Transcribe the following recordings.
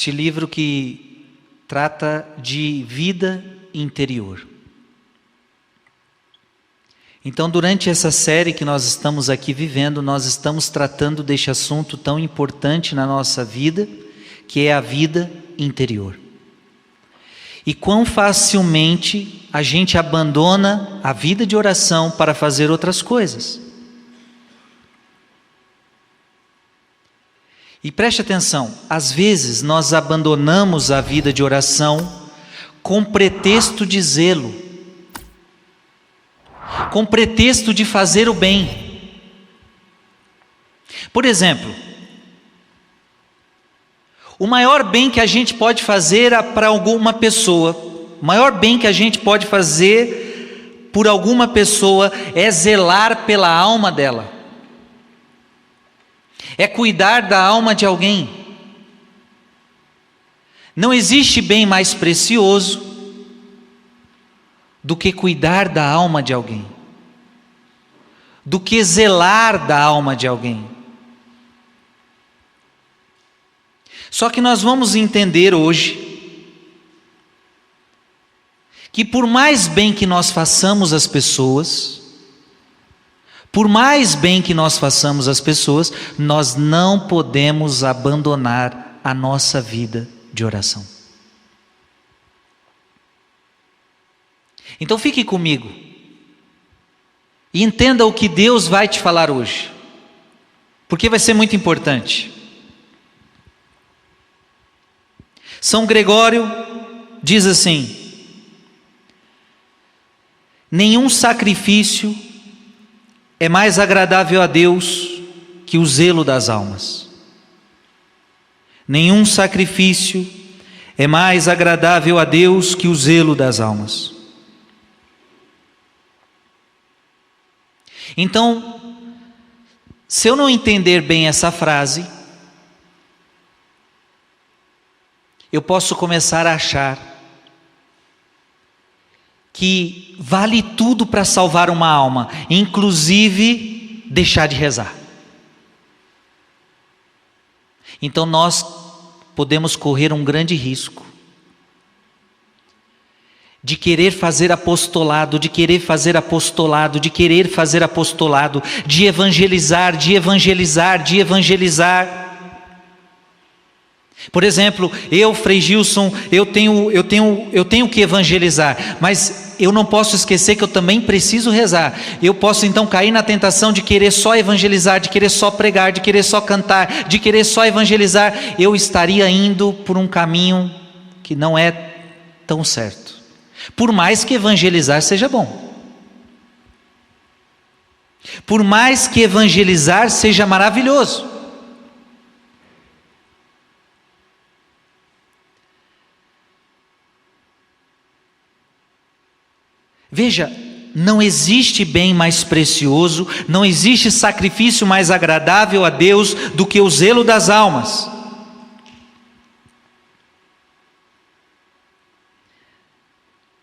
Este livro que trata de vida interior. Então, durante essa série que nós estamos aqui vivendo, nós estamos tratando deste assunto tão importante na nossa vida, que é a vida interior. E quão facilmente a gente abandona a vida de oração para fazer outras coisas. E preste atenção, às vezes nós abandonamos a vida de oração com pretexto de zelo, com pretexto de fazer o bem. Por exemplo, o maior bem que a gente pode fazer para alguma pessoa, o maior bem que a gente pode fazer por alguma pessoa é zelar pela alma dela, é cuidar da alma de alguém. Não existe bem mais precioso do que cuidar da alma de alguém, do que zelar da alma de alguém. Só que nós vamos entender hoje que por mais bem que nós façamos às pessoas, por mais bem que nós façamos às pessoas, nós não podemos abandonar a nossa vida de oração. Então fique comigo e entenda o que Deus vai te falar hoje, porque vai ser muito importante. São Gregório diz assim: nenhum sacrifício é mais agradável a Deus que o zelo das almas. Nenhum sacrifício é mais agradável a Deus que o zelo das almas. Então, se eu não entender bem essa frase, eu posso começar a achar que vale tudo para salvar uma alma, inclusive deixar de rezar. Então nós podemos correr um grande risco de querer fazer apostolado, de evangelizar. Por exemplo, eu, Frei Gilson, eu tenho que evangelizar, mas eu não posso esquecer que eu também preciso rezar. Eu posso então cair na tentação de querer só evangelizar, de querer só pregar, de querer só cantar, de querer só evangelizar. Eu estaria indo por um caminho que não é tão certo, por mais que evangelizar seja bom, por mais que evangelizar seja maravilhoso. Veja, não existe bem mais precioso, não existe sacrifício mais agradável a Deus do que o zelo das almas.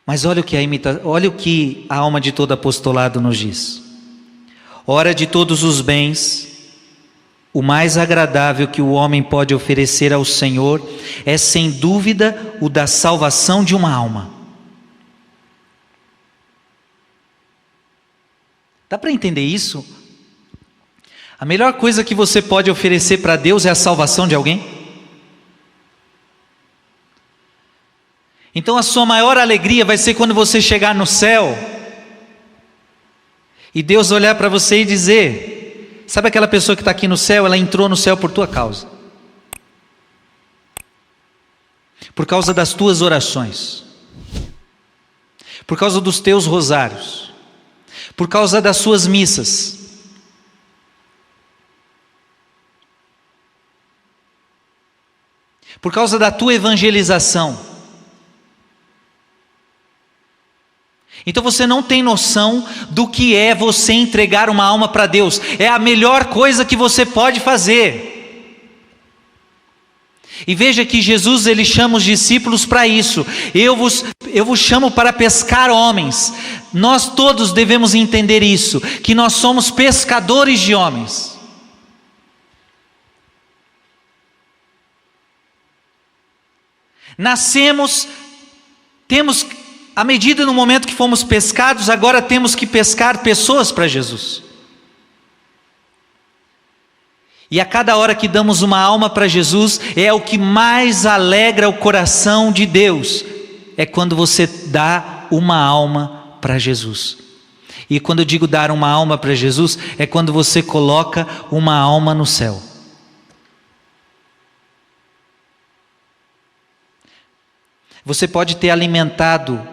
Mas olha o que a alma de todo apostolado nos diz. Ora, de todos os bens, o mais agradável que o homem pode oferecer ao Senhor é sem dúvida o da salvação de uma alma. Dá para entender isso? A melhor coisa que você pode oferecer para Deus é a salvação de alguém? Então a sua maior alegria vai ser quando você chegar no céu e Deus olhar para você e dizer: sabe aquela pessoa que está aqui no céu, ela entrou no céu por tua causa, por causa das tuas orações, por causa dos teus rosários, por causa das suas missas. Por causa da tua evangelização. Então você não tem noção do que é você entregar uma alma para Deus. É a melhor coisa que você pode fazer. E veja que Jesus, ele chama os discípulos para isso. Eu vos chamo para pescar homens. Nós todos devemos entender isso, que nós somos pescadores de homens. Nascemos, temos, à medida no momento que fomos pescados, agora temos que pescar pessoas para Jesus. E a cada hora que damos uma alma para Jesus, é o que mais alegra o coração de Deus, é quando você dá uma alma para Jesus. E quando eu digo dar uma alma para Jesus, é quando você coloca uma alma no céu. Você pode ter alimentado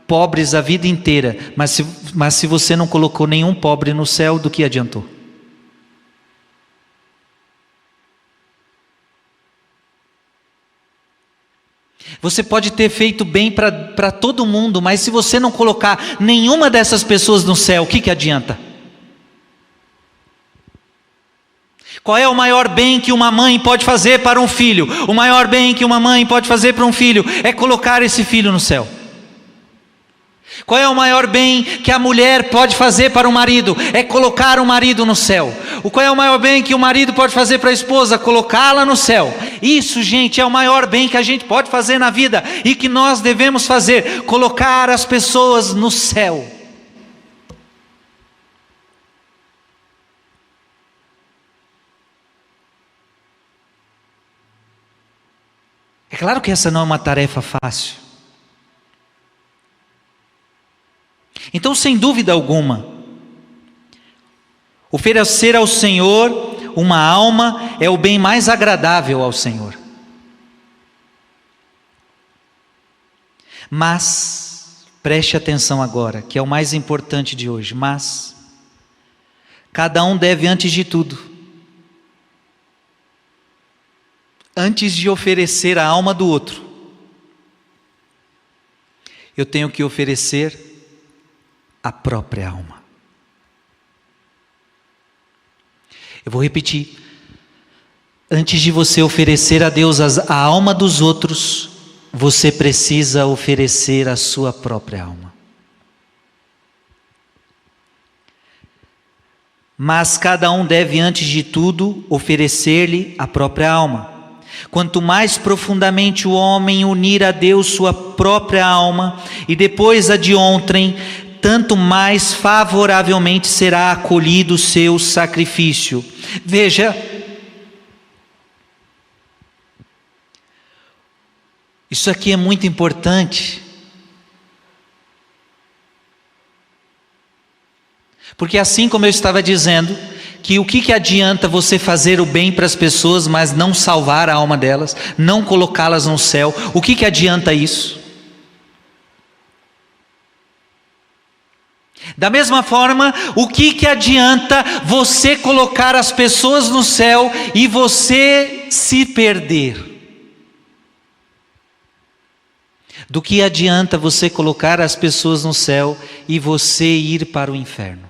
pobres a vida inteira, mas se você não colocou nenhum pobre no céu, do que adiantou? Você pode ter feito bem para todo mundo, mas se você não colocar nenhuma dessas pessoas no céu, o que adianta? Qual é o maior bem que uma mãe pode fazer para um filho? O maior bem que uma mãe pode fazer para um filho é colocar esse filho no céu. Qual é o maior bem que a mulher pode fazer para o marido? É colocar o marido no céu. Qual é o maior bem que o marido pode fazer para a esposa? Colocá-la no céu. Isso, gente, é o maior bem que a gente pode fazer na vida e que nós devemos fazer: colocar as pessoas no céu. É claro que essa não é uma tarefa fácil. Então, sem dúvida alguma, oferecer ao Senhor uma alma é o bem mais agradável ao Senhor. Mas, preste atenção agora, que é o mais importante de hoje. Mas, cada um deve, antes de tudo, antes de oferecer a alma do outro, eu tenho que oferecer a própria alma. Eu vou repetir: antes de você oferecer a Deus a alma dos outros, você precisa oferecer a sua própria alma. Mas cada um deve, antes de tudo, oferecer-lhe a própria alma. Quanto mais profundamente o homem unir a Deus sua própria alma, e depois a de outrem, tanto mais favoravelmente será acolhido o seu sacrifício. Veja, isso aqui é muito importante, porque assim como eu estava dizendo, que o que adianta você fazer o bem para as pessoas, mas não salvar a alma delas, não colocá-las no céu? O que adianta isso? Da mesma forma, o que adianta você colocar as pessoas no céu e você se perder? Do que adianta você colocar as pessoas no céu e você ir para o inferno?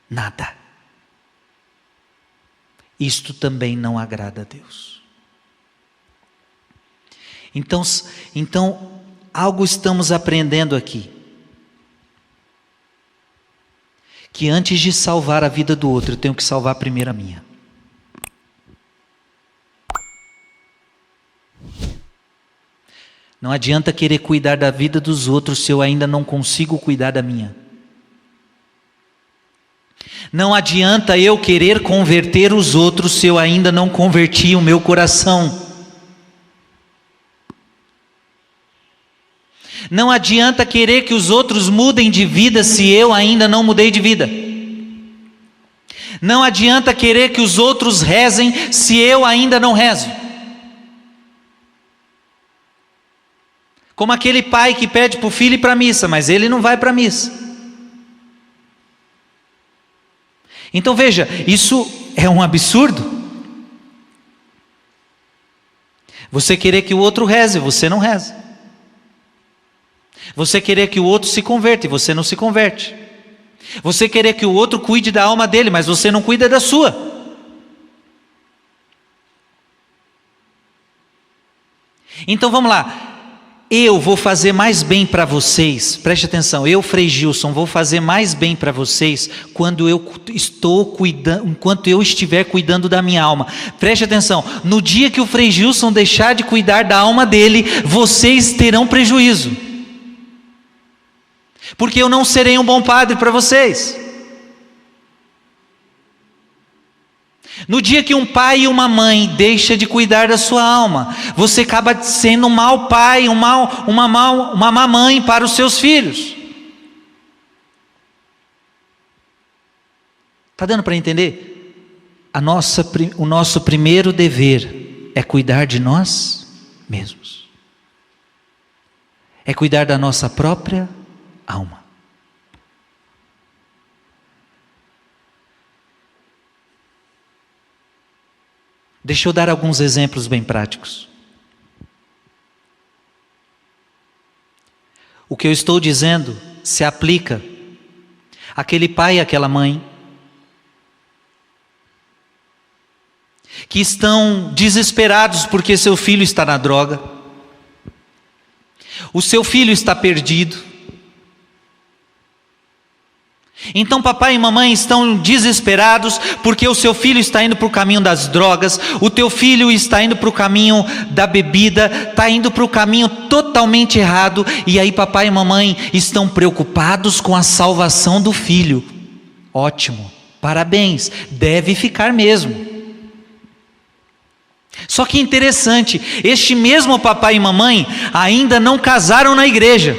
Nada. Isto também não agrada a Deus. Então, algo estamos aprendendo aqui. Que antes de salvar a vida do outro, eu tenho que salvar primeiro a minha. Não adianta querer cuidar da vida dos outros se eu ainda não consigo cuidar da minha. Não adianta eu querer converter os outros se eu ainda não converti o meu coração. Não adianta querer que os outros mudem de vida se eu ainda não mudei de vida. Não adianta querer que os outros rezem se eu ainda não rezo. Como aquele pai que pede para o filho ir para a missa, mas ele não vai para a missa. Então veja, isso é um absurdo. Você querer que o outro reze, você não reza. Você querer que o outro se converta e você não se converte. Você querer que o outro cuide da alma dele, mas você não cuida da sua. Então vamos lá. eu vou fazer mais bem para vocês, preste atenção, eu, Frei Gilson, vou fazer mais bem para vocês quando eu estou cuidando, enquanto eu estiver cuidando da minha alma. Preste atenção, no dia que o Frei Gilson deixar de cuidar da alma dele, vocês terão prejuízo, porque eu não serei um bom padre para vocês. No dia que um pai e uma mãe deixam de cuidar da sua alma, você acaba sendo um mau pai, uma má mãe para os seus filhos. Está dando para entender? O nosso primeiro dever é cuidar de nós mesmos. É cuidar da nossa própria alma. Deixa eu dar alguns exemplos bem práticos. O que eu estou dizendo se aplica àquele pai e àquela mãe que estão desesperados porque seu filho está na droga, o seu filho está perdido. Então papai e mamãe estão desesperados porque o seu filho está indo para o caminho das drogas, o teu filho está indo para o caminho da bebida, está indo para o caminho totalmente errado, e aí papai e mamãe estão preocupados com a salvação do filho. Ótimo, parabéns, deve ficar mesmo. Só que interessante, este mesmo papai e mamãe ainda não casaram na igreja.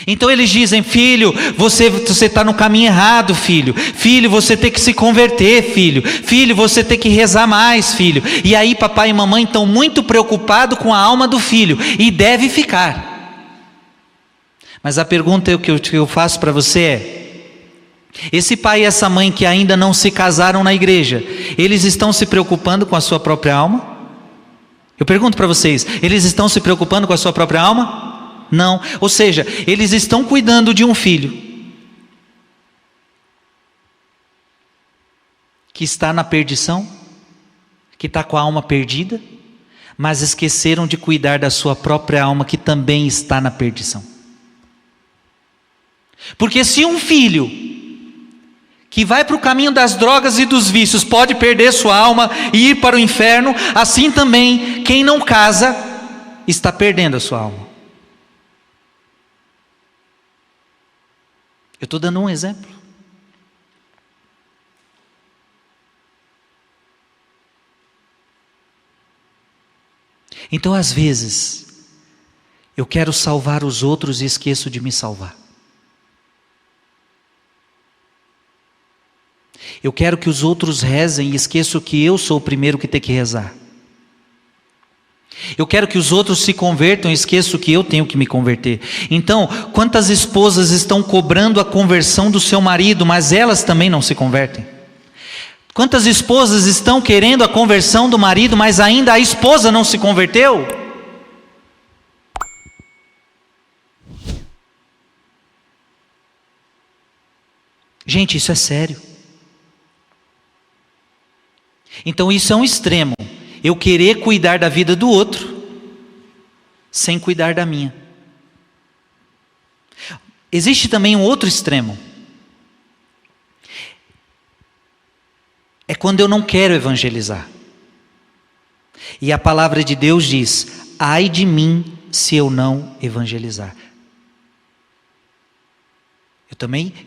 Então eles dizem: filho, você está no caminho errado, filho. Filho, você tem que se converter, filho. Filho, você tem que rezar mais, filho. E aí papai e mamãe estão muito preocupados com a alma do filho, e deve ficar. Mas a pergunta que eu faço para você é: esse pai e essa mãe que ainda não se casaram na igreja, eles estão se preocupando com a sua própria alma? Eu pergunto para vocês, eles estão se preocupando com a sua própria alma? Não, ou seja, eles estão cuidando de um filho que está na perdição, que está com a alma perdida, mas esqueceram de cuidar da sua própria alma, que também está na perdição. Porque se um filho que vai para o caminho das drogas e dos vícios pode perder sua alma e ir para o inferno, assim também quem não casa está perdendo a sua alma. Eu estou dando um exemplo. Então, às vezes, eu quero salvar os outros e esqueço de me salvar. Eu quero que os outros rezem e esqueço que eu sou o primeiro que tem que rezar. Eu quero que os outros se convertam e esqueço que eu tenho que me converter. Então, quantas esposas estão cobrando a conversão do seu marido, mas elas também não se convertem? Quantas esposas estão querendo a conversão do marido, mas ainda a esposa não se converteu? Gente, isso é sério. Então isso é um extremo. Eu querer cuidar da vida do outro, sem cuidar da minha. Existe também um outro extremo. É quando eu não quero evangelizar. E a palavra de Deus diz: ai de mim se eu não evangelizar.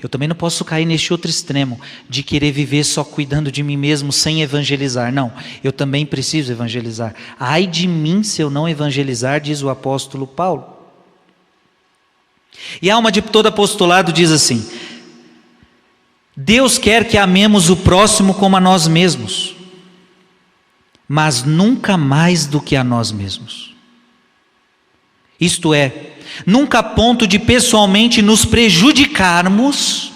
Eu também não posso cair neste outro extremo, de querer viver só cuidando de mim mesmo, sem evangelizar. Não, eu também preciso evangelizar. Ai de mim se eu não evangelizar, diz o apóstolo Paulo. E a alma de todo apostolado diz assim: Deus quer que amemos o próximo como a nós mesmos, mas nunca mais do que a nós mesmos. Isto é, nunca a ponto de pessoalmente nos prejudicarmos,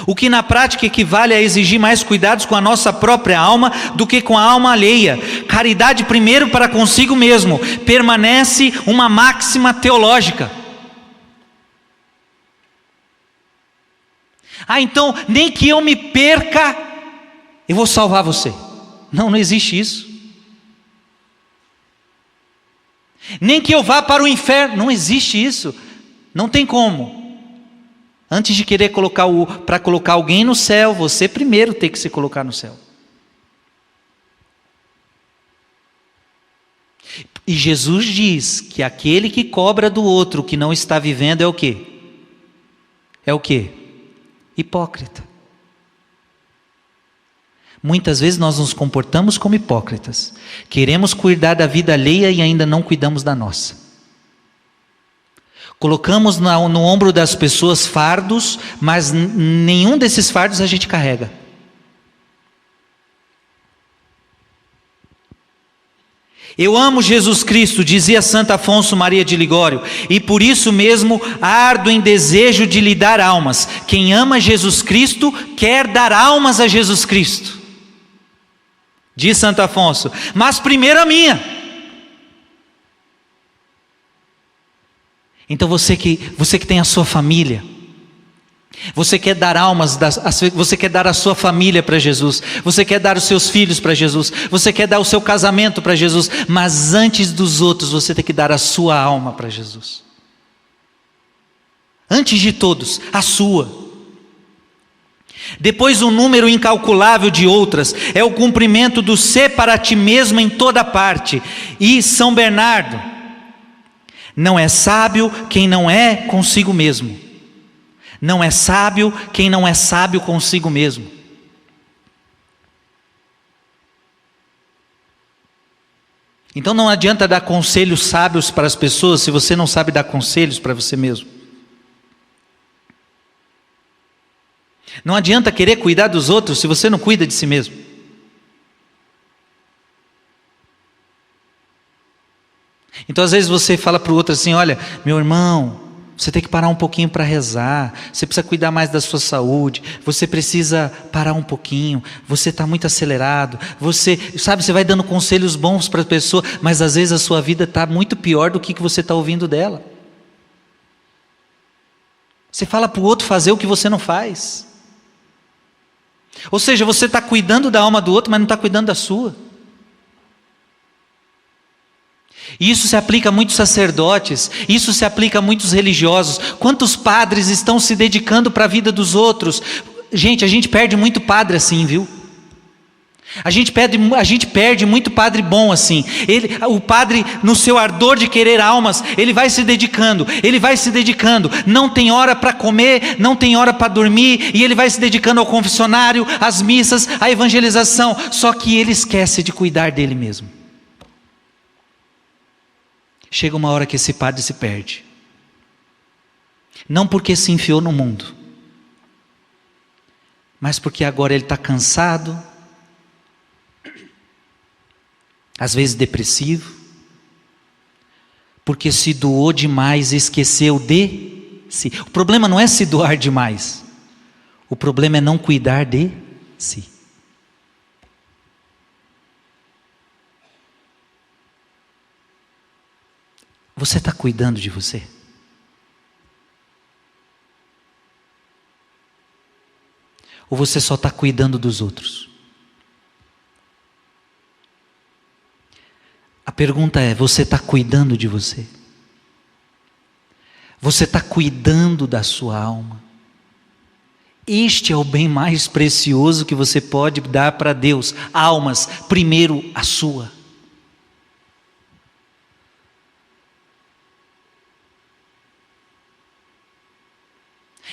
o que na prática equivale a exigir mais cuidados com a nossa própria alma do que com a alma alheia. Caridade primeiro para consigo mesmo, permanece uma máxima teológica. Então nem que eu me perca, eu vou salvar você. Não existe isso. Nem que eu vá para o inferno. Não existe isso. Não tem como. Antes de querer para colocar alguém no céu, você primeiro tem que se colocar no céu. E Jesus diz que aquele que cobra do outro que não está vivendo é o quê? É o quê? Hipócrita. Muitas vezes nós nos comportamos como hipócritas. Queremos cuidar da vida alheia e ainda não cuidamos da nossa. Colocamos no ombro das pessoas fardos, mas nenhum desses fardos a gente carrega. Eu amo Jesus Cristo, dizia Santo Afonso Maria de Ligório, e por isso mesmo ardo em desejo de lhe dar almas. Quem ama Jesus Cristo quer dar almas a Jesus Cristo. Diz Santo Afonso, mas primeiro a minha. Então você que tem a sua família, você quer dar almas, você quer dar a sua família para Jesus, você quer dar os seus filhos para Jesus, você quer dar o seu casamento para Jesus, mas antes dos outros você tem que dar a sua alma para Jesus. Antes de todos, a sua. Depois um número incalculável de outras, é o cumprimento do ser para ti mesmo em toda parte. E São Bernardo, não é sábio quem não é consigo mesmo. Não é sábio quem não é sábio consigo mesmo. Então não adianta dar conselhos sábios para as pessoas se você não sabe dar conselhos para você mesmo. Não adianta querer cuidar dos outros se você não cuida de si mesmo. Então às vezes você fala para o outro assim, olha, meu irmão, você tem que parar um pouquinho para rezar, você precisa cuidar mais da sua saúde, você precisa parar um pouquinho, você está muito acelerado, você vai dando conselhos bons para a pessoa, mas às vezes a sua vida está muito pior do que você está ouvindo dela. Você fala para o outro fazer o que você não faz. Ou seja, você está cuidando da alma do outro, mas não está cuidando da sua. E isso se aplica a muitos sacerdotes, isso se aplica a muitos religiosos. Quantos padres estão se dedicando para a vida dos outros? Gente, a gente perde muito padre assim, viu? A gente perde muito padre bom assim. O padre, no seu ardor de querer almas, ele vai se dedicando, não tem hora para comer, não tem hora para dormir, e ele vai se dedicando ao confessionário, às missas, à evangelização, só que ele esquece de cuidar dele mesmo. Chega uma hora que esse padre se perde, não porque se enfiou no mundo, mas porque agora ele está cansado, às vezes depressivo, porque se doou demais e esqueceu de si. O problema não é se doar demais, o problema é não cuidar de si. Você está cuidando de você? Ou você só está cuidando dos outros? A pergunta é, você está cuidando de você? Você está cuidando da sua alma? Este é o bem mais precioso que você pode dar para Deus. Almas, primeiro a sua.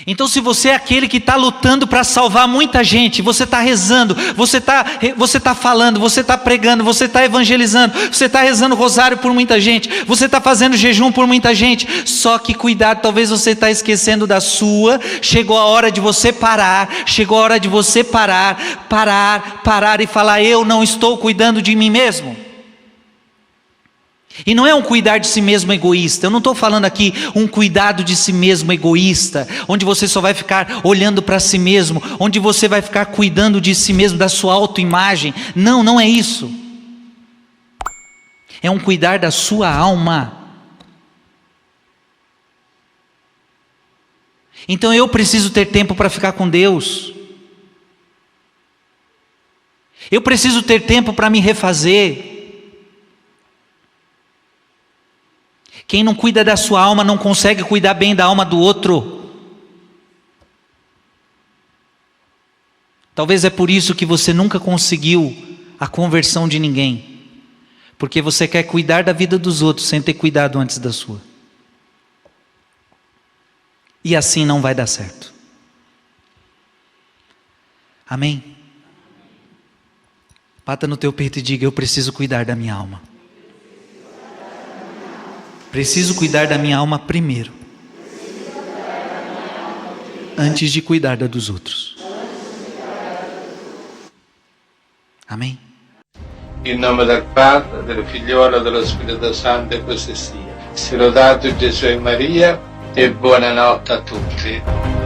Então se você é aquele que está lutando para salvar muita gente, você está rezando, você está falando, você está pregando, você está evangelizando, você está rezando o rosário por muita gente, você está fazendo jejum por muita gente, só que cuidado, talvez você está esquecendo da sua. Chegou a hora de você parar, parar e falar, eu não estou cuidando de mim mesmo. E não é um cuidar de si mesmo egoísta. Eu não estou falando aqui um cuidado de si mesmo egoísta, onde você só vai ficar olhando para si mesmo, onde você vai ficar cuidando de si mesmo, da sua autoimagem. Não, não é isso. É um cuidar da sua alma. Então eu preciso ter tempo para ficar com Deus. Eu preciso ter tempo para me refazer. Quem não cuida da sua alma não consegue cuidar bem da alma do outro. Talvez é por isso que você nunca conseguiu a conversão de ninguém. Porque você quer cuidar da vida dos outros sem ter cuidado antes da sua. E assim não vai dar certo. Amém? Bata no teu peito e diga: eu preciso cuidar da minha alma. Preciso cuidar da minha alma primeiro, antes de cuidar da dos outros. Amém? In nome del Padre, del Figliolo e dello Spirito Santo, e così sia. Sia lodato Gesù e Maria, e buonanotte a tutti.